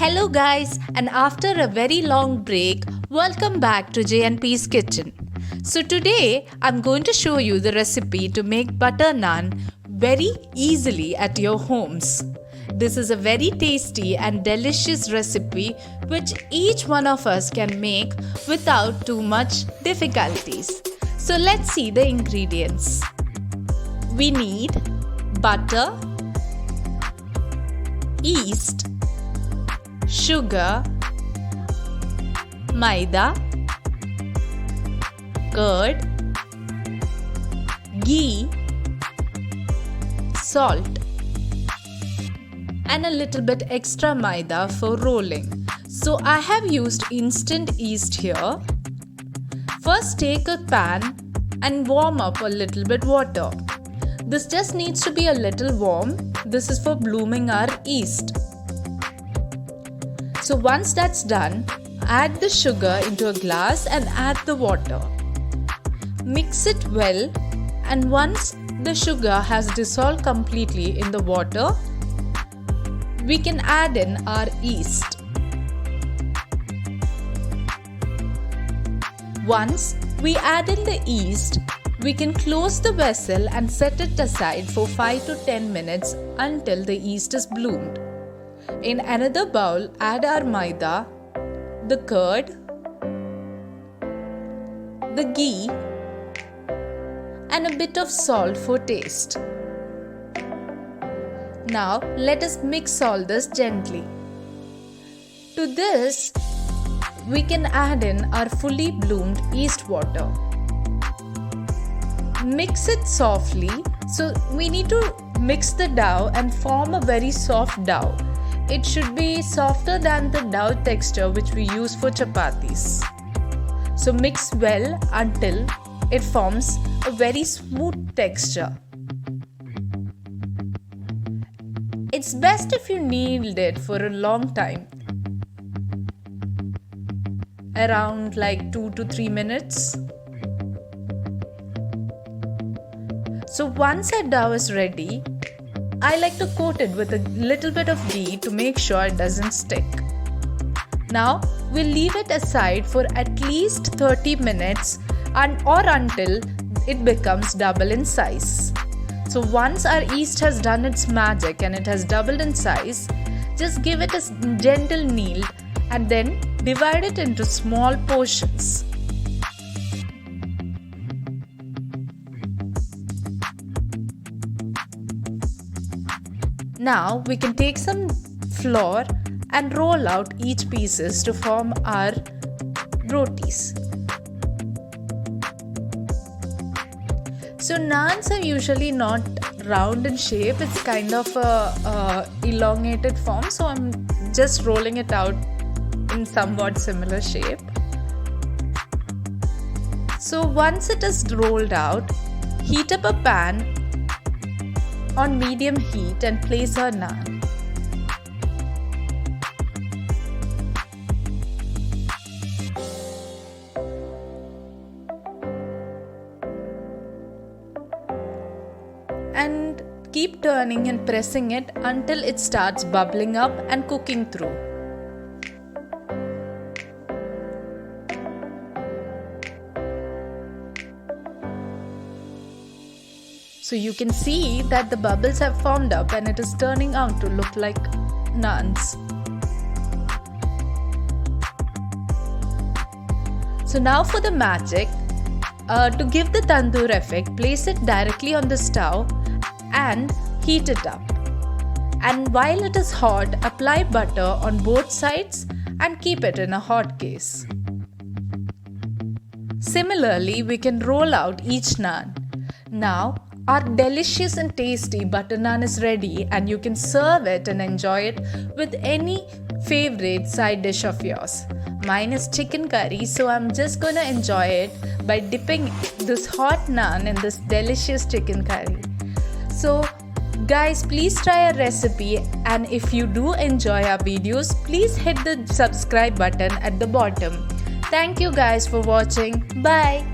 Hello guys, and after a very long break, welcome back to JNP's kitchen. So today I'm going to show you the recipe to make butter naan very easily at your homes. This is a very tasty and delicious recipe which each one of us can make without too much difficulties. So let's see the ingredients. We need butter, yeast, sugar, maida, curd, ghee, salt, and a little bit extra maida for rolling. So I have used instant yeast here. First take a pan and warm up a little bit water. This just needs to be a little warm. This is for blooming our yeast. So once that's done, add the sugar into a glass and add the water. Mix it well, and once the sugar has dissolved completely in the water, we can add in our yeast. Once we add in the yeast, we can close the vessel and set it aside for 5 to 10 minutes until the yeast is bloomed. In another bowl, add our maida, the curd, the ghee, and a bit of salt for taste. Now let us mix all this gently. To this, we can add in our fully bloomed yeast water. Mix it softly. So we need to mix the dough and form a very soft dough. It should be softer than the dough texture which we use for chapatis. So mix well until it forms a very smooth texture. It's best if you knead it for a long time, around like 2 to 3 minutes. So once our dough is ready, I like to coat it with a little bit of ghee to make sure it doesn't stick. Now we'll leave it aside for at least 30 minutes or until it becomes double in size. So once our yeast has done its magic and it has doubled in size, just give it a gentle knead and then divide it into small portions. Now we can take some flour and roll out each pieces to form our rotis. So naans are usually not round in shape, it's kind of a elongated form, so I'm just rolling it out in somewhat similar shape. So once it is rolled out, heat up a pan on medium heat and place our naan. And keep turning and pressing it until it starts bubbling up and cooking through. So you can see that the bubbles have formed up and it is turning out to look like naans. So now for the magic, to give the tandoor effect, place it directly on the stove and heat it up. And while it is hot, apply butter on both sides and keep it in a hot case. Similarly, we can roll out each naan. Now, our delicious and tasty butter naan is ready and you can serve it and enjoy it with any favorite side dish of yours. Mine is chicken curry, so I'm just gonna enjoy it by dipping this hot naan in this delicious chicken curry. So guys, please try our recipe, and if you do enjoy our videos, please hit the subscribe button at the bottom. Thank you guys for watching. Bye.